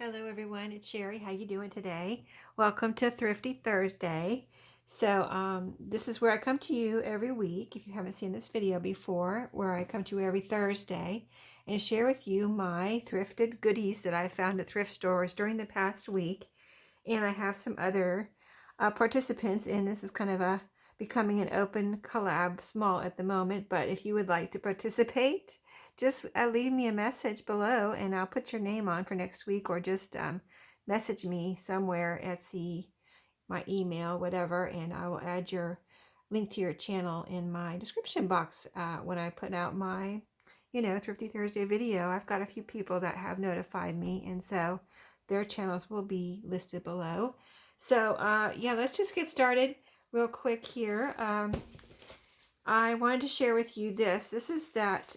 Hello everyone, it's Sherry. How you doing today? Welcome to Thrifty Thursday. So this is where I come to you every week, if you haven't seen this video before, where I come to you every Thursday and share with you my thrifted goodies that I found at thrift stores during the past week. And I have some other participants in this. Is kind of a becoming an open collab, small at the moment, but if you would like to participate, just leave me a message below and I'll put your name on for next week, or just message me somewhere at my email, whatever, and I will add your link to your channel in my description box when I put out my Thrifty Thursday video. I've got a few people that have notified me, and so their channels will be listed below. So yeah, let's just get started real quick here. I wanted to share with you this. This is that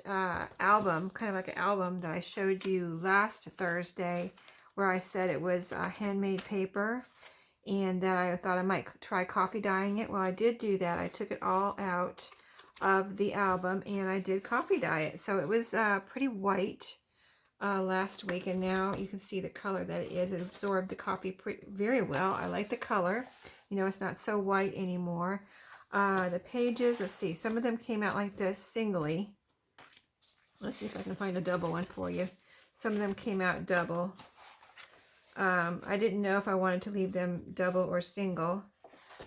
album, kind of like an album that I showed you last Thursday, where I said it was handmade paper and that I thought I might try coffee dyeing it. Well, I did do that. I took it all out of the album and I did coffee dye it. So it was pretty white last week, and now you can see the color that it is. It absorbed the coffee very well. I like the color. You know, it's not so white anymore. The pages, let's see, some of them came out like this singly. Let's see if I can find a double one for you. Some of them came out double. I didn't know if I wanted to leave them double or single,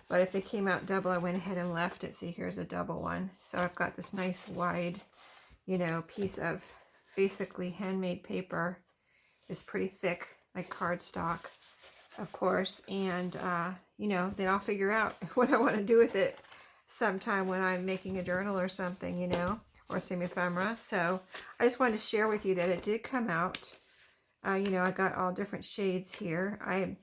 but if they came out double, I went ahead and left it. See, here's a double one. So I've got this nice wide, piece of basically handmade paper. It's pretty thick, like cardstock, of course, and then I'll figure out what I want to do with it sometime when I'm making a journal or something, or some ephemera. So I just wanted to share with you that it did come out. I got all different shades here. I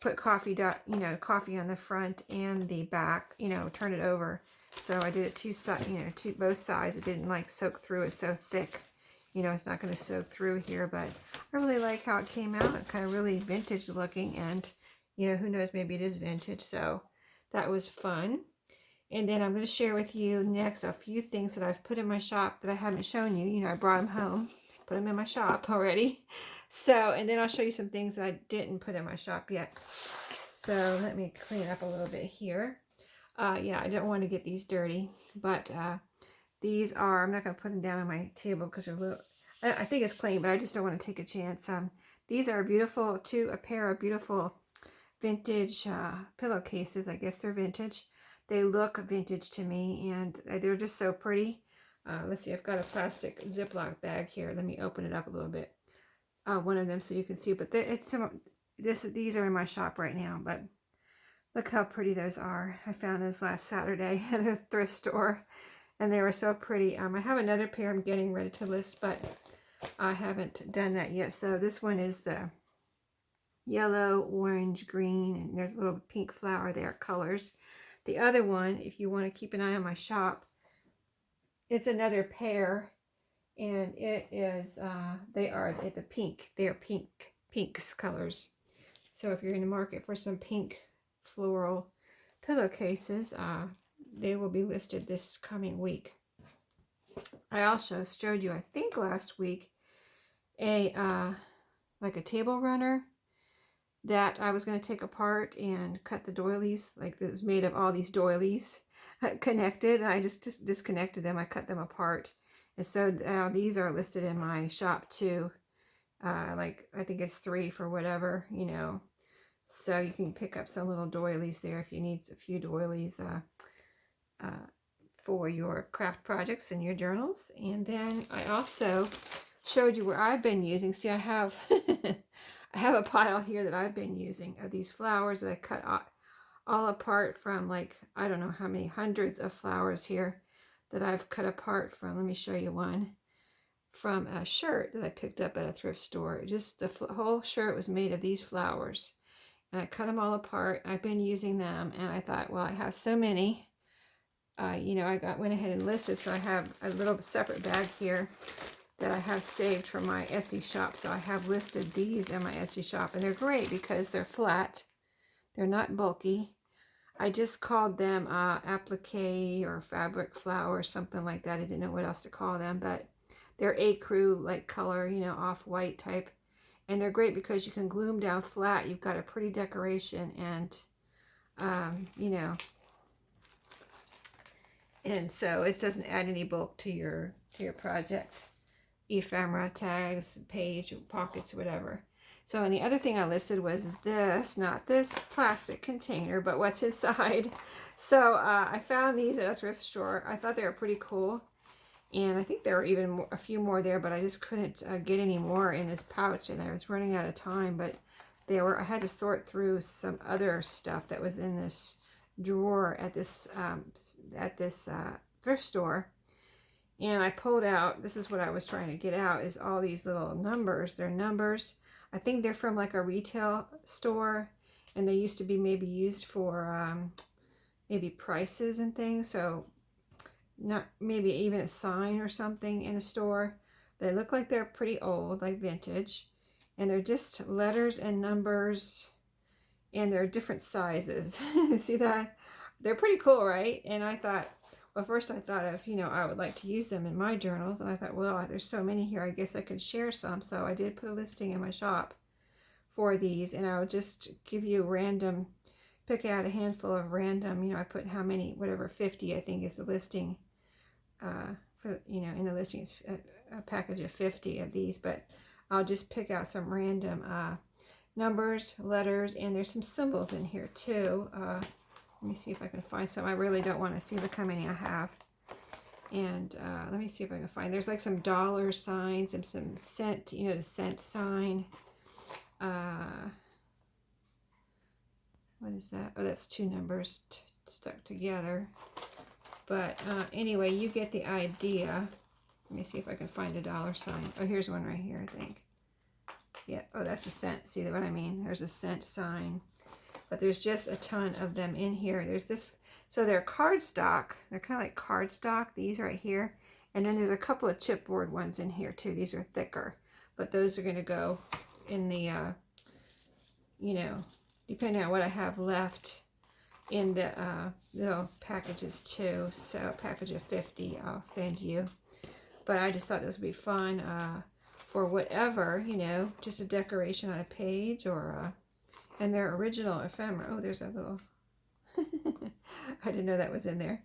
put coffee on the front and the back, turn it over. So I did it both sides. It didn't like soak through. It's so thick. It's not going to soak through here, but I really like how it came out. Kind of really vintage looking, and who knows, maybe it is vintage. So that was fun. And then I'm going to share with you next a few things that I've put in my shop that I haven't shown you. I brought them home, put them in my shop already. So, and then I'll show you some things that I didn't put in my shop yet. So let me clean up a little bit here. Yeah, I don't want to get these dirty, but these are, I'm not going to put them down on my table because they're a little, I think it's clean, but I just don't want to take a chance. These are beautiful, a pair of beautiful vintage pillowcases. I guess they're vintage. They look vintage to me, and they're just so pretty. Let's see, I've got a plastic Ziploc bag here. Let me open it up a little bit. One of them so you can see, but these are in my shop right now, but look how pretty those are. I found those last Saturday at a thrift store, and they were so pretty. I have another pair I'm getting ready to list, but I haven't done that yet. So this one is the yellow, orange, green, and there's a little pink flower there, colors. The other one, if you want to keep an eye on my shop, it's another pair, and it is, they are the pink. They are pinks colors. So if you're in the market for some pink floral pillowcases, they will be listed this coming week. I also showed you, I think last week, like a table runner that I was going to take apart and cut the doilies. Like, it was made of all these doilies connected. I just disconnected them. I cut them apart. And so these are listed in my shop too. Like, I think it's 3 for whatever, So you can pick up some little doilies there if you need a few doilies for your craft projects and your journals. And then I also showed you where I've been using. See, I have I have a pile here that I've been using of these flowers that I cut all apart from, like, I don't know how many hundreds of flowers here that I've cut apart from. Let me show you one from a shirt that I picked up at a thrift store. Just the whole shirt was made of these flowers, and I cut them all apart. I've been using them, and I thought, well, I have so many. I went ahead and listed, so I have a little separate bag here that I have saved from my Etsy shop. So I have listed these in my Etsy shop, and they're great because they're flat. They're not bulky. I just called them applique or fabric flower, something like that. I didn't know what else to call them, but they're ecru like color, off-white type. And they're great because you can glue them down flat. You've got a pretty decoration, and you know, and so it doesn't add any bulk to your project. Ephemera, tags, page, pockets, whatever. So, and the other thing I listed was this, not this plastic container, but what's inside. So I found these at a thrift store. I thought they were pretty cool. And I think there were even more, a few more there, but I just couldn't get any more in this pouch, and I was running out of time. But I had to sort through some other stuff that was in this drawer at this thrift store. And I pulled out, this is what I was trying to get out, is all these little numbers. They're numbers. I think they're from like a retail store, and they used to be maybe used for maybe prices and things. So not maybe even a sign or something in a store. They look like they're pretty old, like vintage. And they're just letters and numbers, and they're different sizes. See that? They're pretty cool, right? And I thought, well, first I thought of, you know, I would like to use them in my journals. And I thought, well, there's so many here, I guess I could share some. So I did put a listing in my shop for these. And I would just give you random, pick out a handful of random, you know, I put how many, whatever, 50 I think is the listing. For, you know, in the listing is a package of 50 of these. But I'll just pick out some random numbers, letters, and there's some symbols in here too. Let me see if I can find some. I really don't want to see look how many I have. And let me see if I can find. There's like some dollar signs and some cent, you know, the cent sign. What is that? Oh, that's two numbers stuck together. But anyway, you get the idea. Let me see if I can find a dollar sign. Oh, here's one right here, I think. Yeah, oh, that's a cent. See what I mean? There's a cent sign. But there's just a ton of them in here. There's this, so they're cardstock. They're kind of like cardstock, these right here. And then there's a couple of chipboard ones in here too. These are thicker. But those are going to go in the, you know, depending on what I have left in the little packages too. So a package of 50 I'll send you. But I just thought this would be fun for whatever, you know, just a decoration on a page or and they're original ephemera. Oh, there's a little, I didn't know that was in there.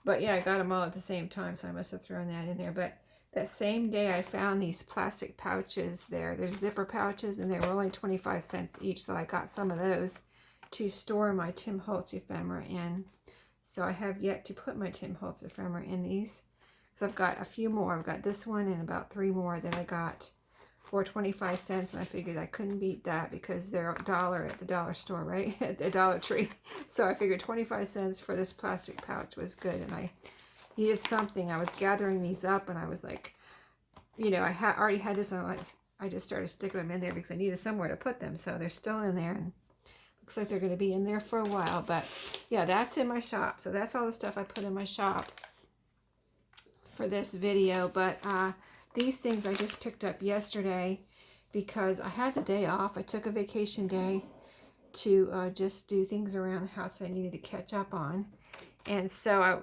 But yeah, I got them all at the same time, so I must have thrown that in there. But that same day I found these plastic pouches there. There's zipper pouches, and they were only 25 cents each, so I got some of those to store my Tim Holtz ephemera in. So I have yet to put my Tim Holtz ephemera in these. So I've got a few more. I've got this one and about 3 more that I got for 25 cents, and I figured I couldn't beat that because they're $1 at the dollar store, right? At the Dollar Tree. So I figured 25 cents for this plastic pouch was good, and I needed something. I was gathering these up, and I was like, you know, I already had this on. I just started sticking them in there because I needed somewhere to put them. So they're still in there, and looks like they're going to be in there for a while. But yeah, that's in my shop. So that's all the stuff I put in my shop for this video. But these things I just picked up yesterday because I had the day off. I took a vacation day to just do things around the house I needed to catch up on. And so I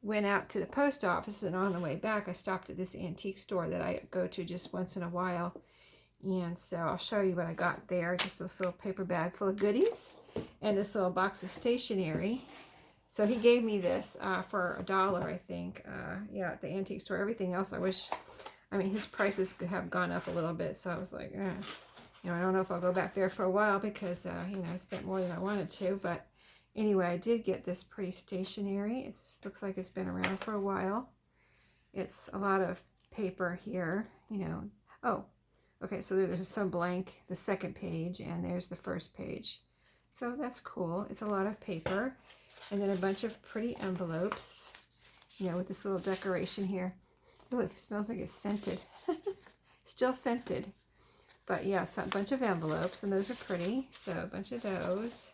went out to the post office, and on the way back I stopped at this antique store that I go to just once in a while. And so I'll show you what I got there. Just this little paper bag full of goodies and this little box of stationery. So he gave me this for $1, I think. Yeah, at the antique store. Everything else I mean, his prices have gone up a little bit. So I was like, you know, I don't know if I'll go back there for a while because, you know, I spent more than I wanted to. But anyway, I did get this pretty stationery. It looks like it's been around for a while. It's a lot of paper here, you know. Oh, okay, so there's some blank, the second page, and there's the first page. So that's cool. It's a lot of paper. And then a bunch of pretty envelopes, you know, with this little decoration here. Oh, it smells like it's scented. Still scented. But yeah, so a bunch of envelopes, and those are pretty. So a bunch of those.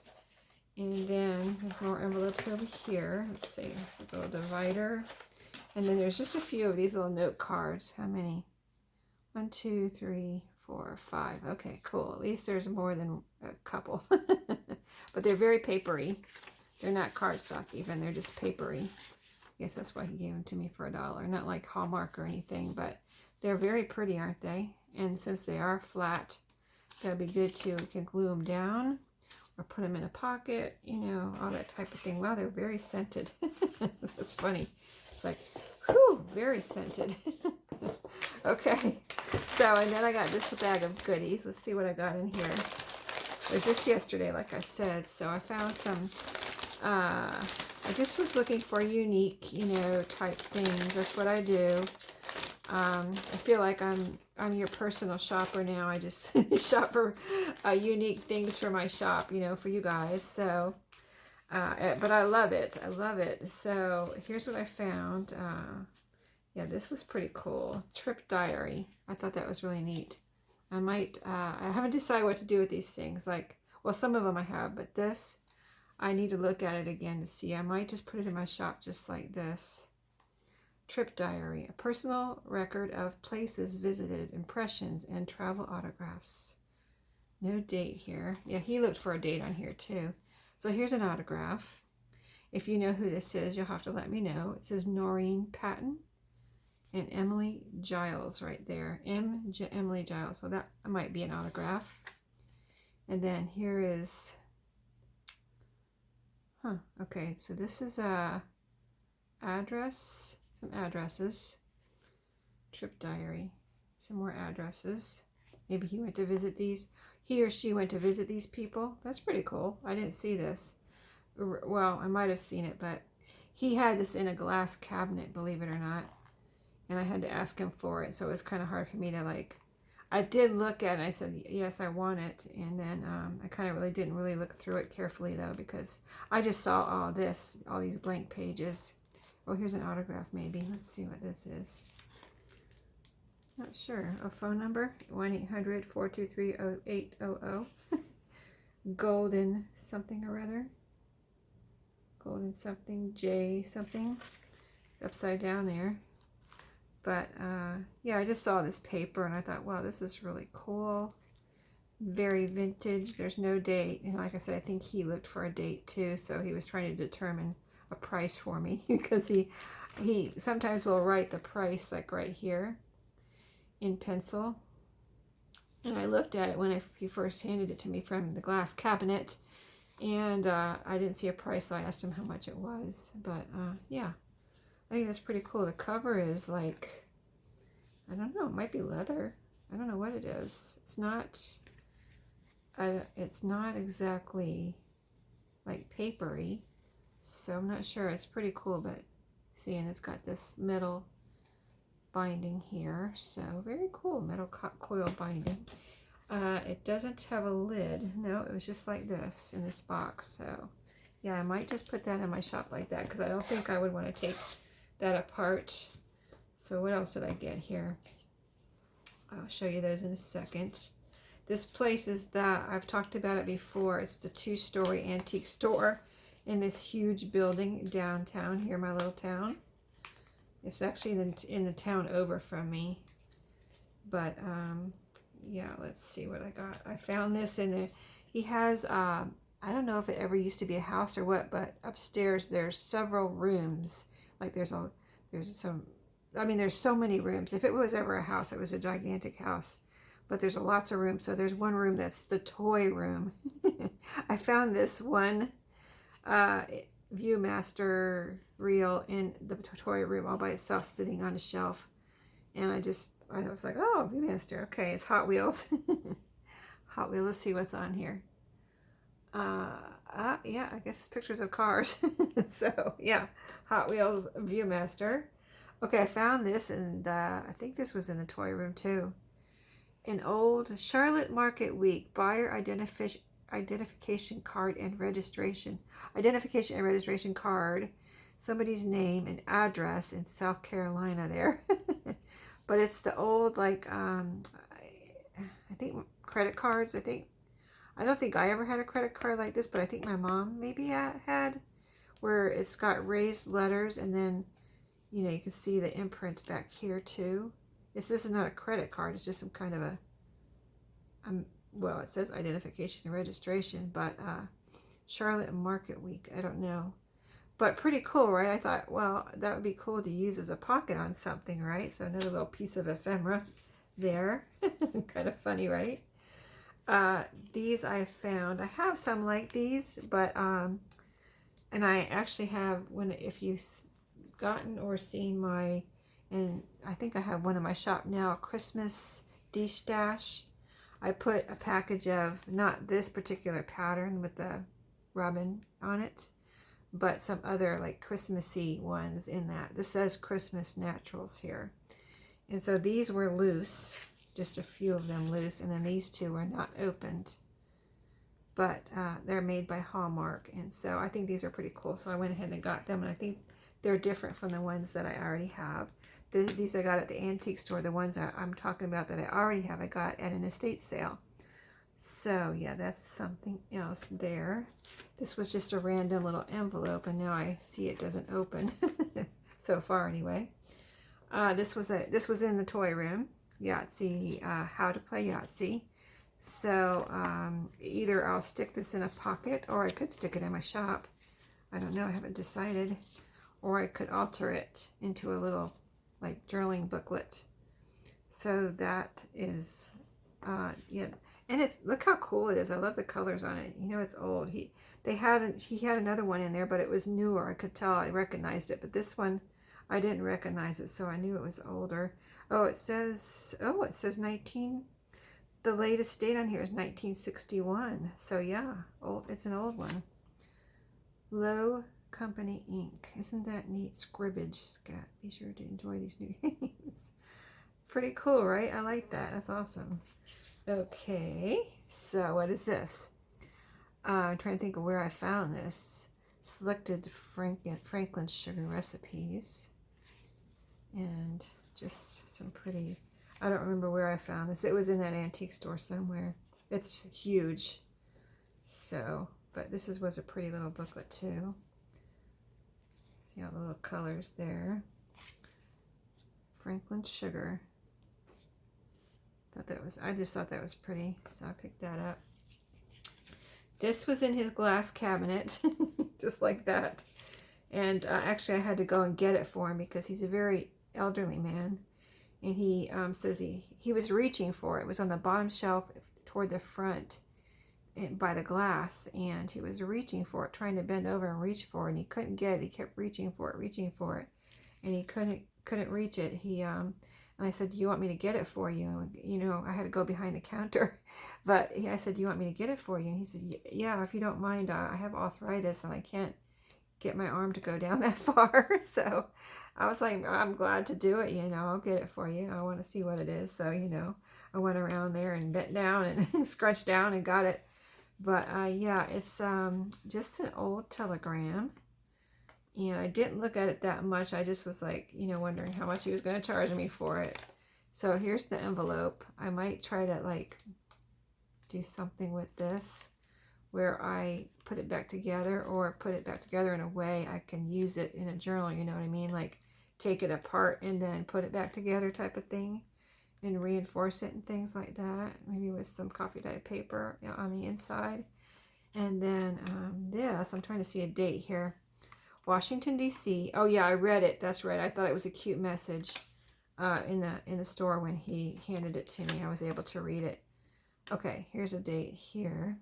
And then there's more envelopes over here. Let's see, it's a little divider. And then there's just a few of these little note cards. How many? 1, 2, 3, 4, 5. Okay, cool. At least there's more than a couple. But they're very papery. They're not cardstock even. They're just papery. I guess that's why he gave them to me for $1. Not like Hallmark or anything, but they're very pretty, aren't they? And since they are flat, That'd be good too. We can glue them down or put them in a pocket, you know, all that type of thing. Wow, they're very scented. That's funny. It's like, whew, very scented. Okay, so, and then I got this bag of goodies. Let's see what I got in here. It was just yesterday, like I said, so I found some, I just was looking for unique, you know, type things. That's what I do. I feel like I'm your personal shopper now. I just shop for unique things for my shop, you know, for you guys. So, but I love it. I love it. So here's what I found. Yeah, this was pretty cool. Trip diary. I thought that was really neat. I might, I haven't decided what to do with these things. Like, well, some of them I have, but this, I need to look at it again to see. I might just put it in my shop just like this. Trip diary, a personal record of places visited, impressions, and travel autographs. No date here. Yeah, he looked for a date on here too. So here's an autograph. If you know who this is, you'll have to let me know. It says Noreen Patton and Emily Giles right there. Emily Giles. So that might be an autograph. And then here is, okay, so this is a address, some addresses. Trip diary, some more addresses. Maybe he went to visit these, he or she went to visit these people. That's pretty cool. I didn't see this. Well, I might have seen it, but he had this in a glass cabinet, believe it or not. And I had to ask him for it, so it was kind of hard for me to, like, I did look at it, and I said, yes, I want it, and then I kind of really didn't really look through it carefully, though, because I just saw all this, all these blank pages. Oh, here's an autograph, maybe. Let's see what this is. Not sure. A phone number, 1-800-423-0800. Golden something or other. Golden something, J something. Upside down there. But, yeah, I just saw this paper, and I thought, wow, this is really cool. Very vintage. There's no date. And like I said, I think he looked for a date, too, so he was trying to determine a price for me, because he sometimes will write the price, like right here, in pencil. And I looked at it when he first handed it to me from the glass cabinet, and I didn't see a price, so I asked him how much it was. But, yeah. I think that's pretty cool. The cover is like, I don't know, it might be leather. I don't know what it is. It's not exactly like papery, so I'm not sure. It's pretty cool, but see, and it's got this metal binding here, so very cool. Metal coil binding. It doesn't have a lid. No, it was just like this in this box. So yeah, I might just put that in my shop like that, because I don't think I would want to take that apart. So what else did I get here? I'll show you those in a second. This place is I've talked about it before. It's the 2-story antique store in this huge building downtown here, my little town. It's actually in the town over from me. But yeah, let's see what I got. I found this in the, he has, I don't know if it ever used to be a house or what, but upstairs there's several rooms. Like there's so many rooms. If it was ever a house, it was a gigantic house. But there's lots of rooms. So there's one room that's the toy room. I found this one Viewmaster reel in the toy room all by itself, sitting on a shelf. And I was like, oh, Viewmaster. Okay, it's Hot Wheels. Hot Wheels. Let's see what's on here. Yeah, I guess it's pictures of cars. So, yeah, Hot Wheels Viewmaster. Okay, I found this, and I think this was in the toy room, too. An old Charlotte Market Week buyer identification card and registration. Identification and registration card. Somebody's name and address in South Carolina there. But it's the old, like, I think credit cards, I don't think I ever had a credit card like this, but I think my mom maybe had, where it's got raised letters, and then, you know, you can see the imprint back here too. This is not a credit card, it's just some kind of a, well, it says identification and registration, but Charlotte Market Week, I don't know. But pretty cool, right? I thought, well, that would be cool to use as a pocket on something, right? So another little piece of ephemera there. Kind of funny, right? These I found. I have some like these, but and I actually have if you've gotten or seen my, and I think I have one in my shop now, Christmas D-stash. I put a package of not this particular pattern with the robin on it, but some other like Christmassy ones in that. This says Christmas Naturals here. And so these were loose, just a few of them loose, and then these two were not opened. But they're made by Hallmark, and so I think these are pretty cool. So I went ahead and got them, and I think they're different from the ones that I already have. These I got at the antique store. The ones I'm talking about that I already have, I got at an estate sale. So yeah, that's something else there. This was just a random little envelope, and now I see it doesn't open so far anyway. This was in the toy room, Yahtzee, how to play Yahtzee. So either I'll stick this in a pocket, or I could stick it in my shop. I don't know, I haven't decided. Or I could alter it into a little like journaling booklet. So that is, yeah. And look how cool it is. I love the colors on it. You know, it's old. He had another one in there, but it was newer. I could tell, I recognized it. But this one, I didn't recognize it, so I knew it was older. Oh, it says 19. The latest date on here is 1961. So yeah, it's an old one. Low Company ink. Isn't that neat? Scribbage, Scott. Be sure to enjoy these new games. Pretty cool, right? I like that. That's awesome. Okay, so what is this? I'm trying to think of where I found this. Selected Franklin sugar recipes. And just some pretty, I don't remember where I found this. It was in that antique store somewhere. It's huge. So, but this was a pretty little booklet too. See all the little colors there. Franklin sugar. I just thought that was pretty, so I picked that up. This was in his glass cabinet, just like that. And actually I had to go and get it for him because he's a very elderly man. And he says he was reaching for it. It was on the bottom shelf toward the front by the glass. And he was reaching for it, trying to bend over and reach for it. And he couldn't get it. He kept reaching for it. And he couldn't reach it. And I said, do you want me to get it for you? You know, I had to go behind the counter. But I said, do you want me to get it for you? And he said, yeah, if you don't mind. I have arthritis and I can't get my arm to go down that far. So I was like, I'm glad to do it. You know, I'll get it for you. I want to see what it is. So, you know, I went around there and bent down and scrunched down and got it. But yeah, it's just an old telegram. And I didn't look at it that much. I just was like, you know, wondering how much he was going to charge me for it. So here's the envelope. I might try to like do something with this where I put it back together, or put it back together in a way I can use it in a journal, you know what I mean? Like take it apart and then put it back together type of thing and reinforce it and things like that. Maybe with some coffee dyed paper on the inside. And then this, I'm trying to see a date here. Washington, D.C. Oh yeah, I read it. That's right. I thought it was a cute message in the store when he handed it to me. I was able to read it. Okay, here's a date here.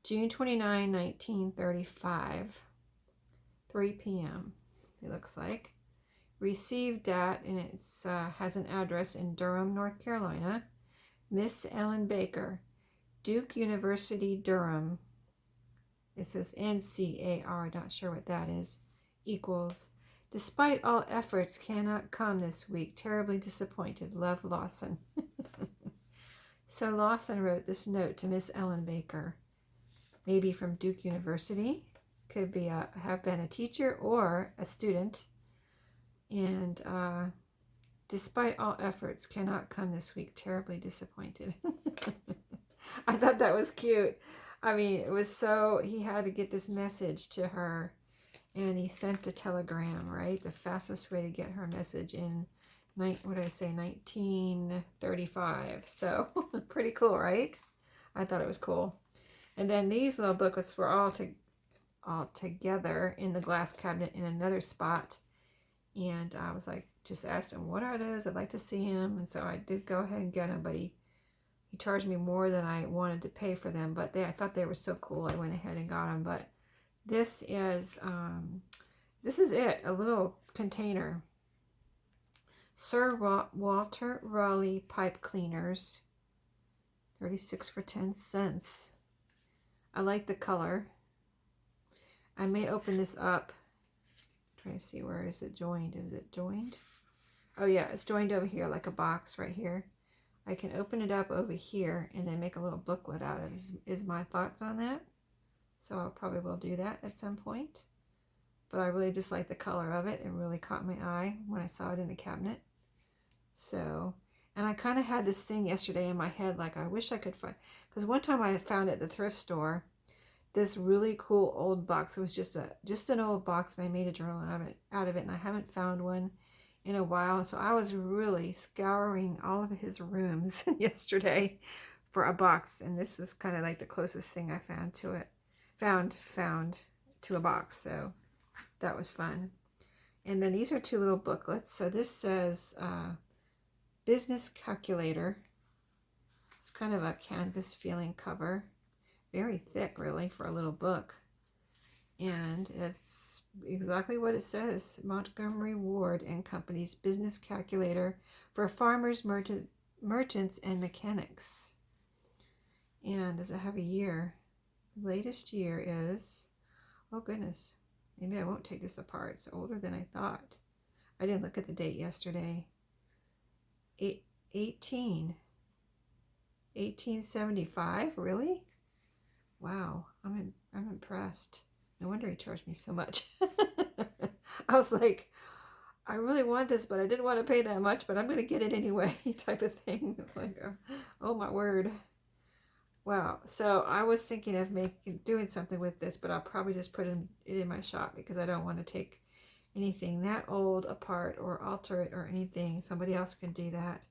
June 29, 1935. 3 p.m. It looks like. Received at, and it has an address in Durham, North Carolina. Miss Ellen Baker, Duke University, Durham. It says NCAR, not sure what that is, equals. Despite all efforts, cannot come this week. Terribly disappointed. Love, Lawson. So Lawson wrote this note to Miss Ellen Baker. Maybe from Duke University. Could be have been a teacher or a student. And despite all efforts, cannot come this week. Terribly disappointed. I thought that was cute. I mean, it was so, he had to get this message to her, and he sent a telegram, right? The fastest way to get her message in, 1935. So, pretty cool, right? I thought it was cool. And then these little booklets were all together in the glass cabinet in another spot. And I was like, just asked him, what are those? I'd like to see him. And so I did go ahead and get them, but he He charged me more than I wanted to pay for them, but I thought they were so cool. I went ahead and got them. But this is it, a little container. Sir Walter Raleigh pipe cleaners, 36 for 10 cents. I like the color. I may open this up. Trying to see, where is it joined? Is it joined? Oh yeah, it's joined over here like a box right here. I can open it up over here and then make a little booklet out of it, is my thoughts on that. So I probably will do that at some point. But I really just like the color of it. It really caught my eye when I saw it in the cabinet. So, and I kind of had this thing yesterday in my head, like I wish I could find, because one time I found at the thrift store this really cool old box. It was just an old box, and I made a journal out of it, and I haven't found one in a while. So I was really scouring all of his rooms yesterday for a box, and this is kind of like the closest thing I found to it. Found to a box. So that was fun. And then these are two little booklets. So this says business calculator. It's kind of a canvas feeling cover. Very thick, really, for a little book. And it's exactly what it says. Montgomery Ward and Company's business calculator for farmers, merchants, and mechanics. And does it have a year? The latest year is, oh goodness, maybe I won't take this apart. It's older than I thought. I didn't look at the date yesterday. 1875, really? Wow, I'm impressed. No wonder he charged me so much. I was like, I really want this, but I didn't want to pay that much, but I'm going to get it anyway, type of thing. Like, oh my word. Wow. So I was thinking of doing something with this, but I'll probably just put it in my shop, because I don't want to take anything that old apart or alter it or anything. Somebody else can do that.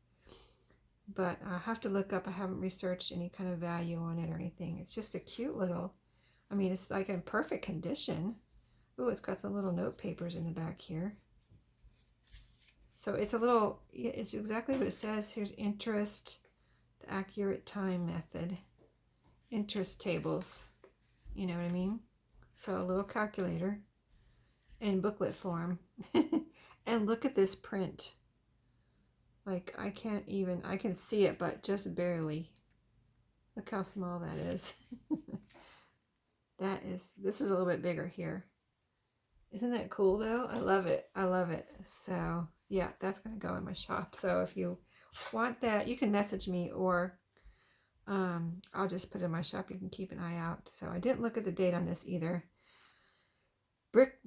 But I have to look up. I haven't researched any kind of value on it or anything. It's just a cute little, I mean, it's like in perfect condition. Ooh, it's got some little note papers in the back here. So it's a little, it's exactly what it says. Here's interest, the accurate time method, interest tables. You know what I mean? So a little calculator in booklet form. And look at this print. Like, I can see it, but just barely. Look how small that is. This is a little bit bigger here. Isn't that cool though? I love it. I love it. So yeah, that's going to go in my shop. So if you want that, you can message me, or I'll just put it in my shop. You can keep an eye out. So I didn't look at the date on this either.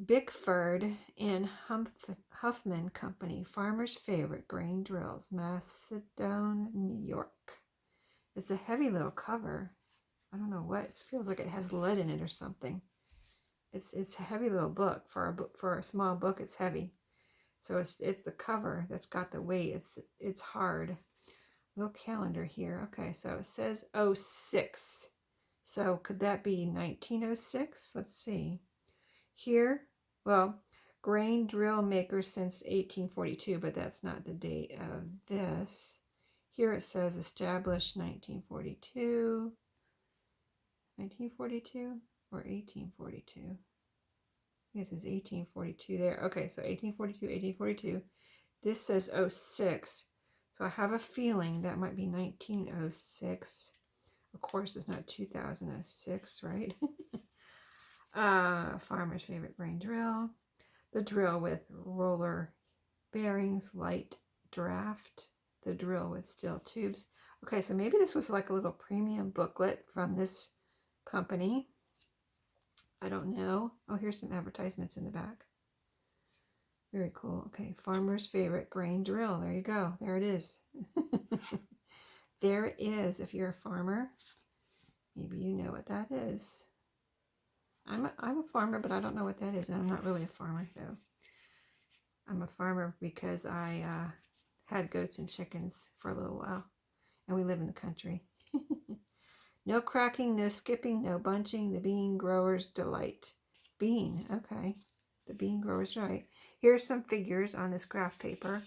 Bickford and Huffman Company, Farmer's Favorite Grain Drills, Macedon, New York. It's a heavy little cover. I don't know what. It feels like it has lead in it or something. It's a heavy little book. For a small book, it's heavy. So it's the cover that's got the weight. It's hard. Little calendar here. Okay, so it says 06. So could that be 1906? Let's see. Here, well, grain drill maker since 1842, but that's not the date of this. Here it says established 1942. 1942 or 1842? This is 1842 there. Okay, so 1842, 1842. This says 06. So I have a feeling that might be 1906. Of course, it's not 2006, right? Farmer's Favorite Grain Drill. The drill with roller bearings, light draft. The drill with steel tubes. Okay, so maybe this was like a little premium booklet from this company. I don't know. Oh, here's some advertisements in the back. Very cool. Okay, Farmer's Favorite Grain Drill. There you go. There it is. There it is. If you're a farmer, maybe you know what that is. I'm a farmer, but I don't know what that is. And I'm not really a farmer, though. I'm a farmer because I had goats and chickens for a little while. And we live in the country. No cracking, no skipping, no bunching. The bean grower's delight. Bean, okay. The bean grower's right. Here's some figures on this graph paper.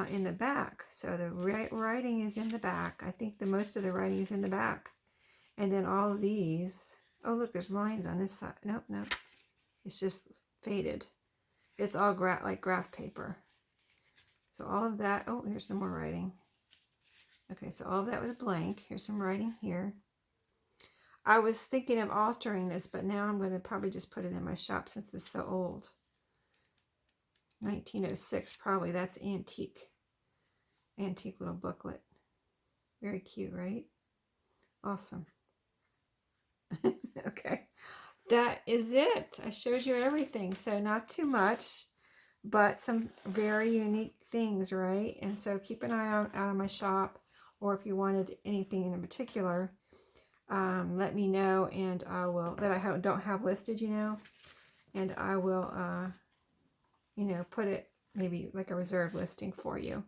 in the back. So the writing is in the back. I think the most of the writing is in the back. And then all of these, oh look, there's lines on this side. Nope, nope. It's just faded. It's all like graph paper. So all of that, oh, here's some more writing. Okay, so all of that was blank. Here's some writing here. I was thinking of altering this, but now I'm going to probably just put it in my shop since it's so old. 1906, probably. That's antique. Antique little booklet. Very cute, right? Awesome. Okay, that is it. I showed you everything. So not too much, but some very unique things, right? And so keep an eye out on my shop, or if you wanted anything in particular, let me know, and I will, that I don't have listed, you know, and I will, you know, put it maybe like a reserve listing for you.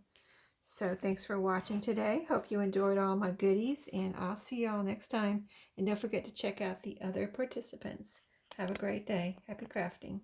So thanks for watching today. Hope you enjoyed all my goodies, and I'll see you all next time. And don't forget to check out the other participants. Have a great day. Happy crafting.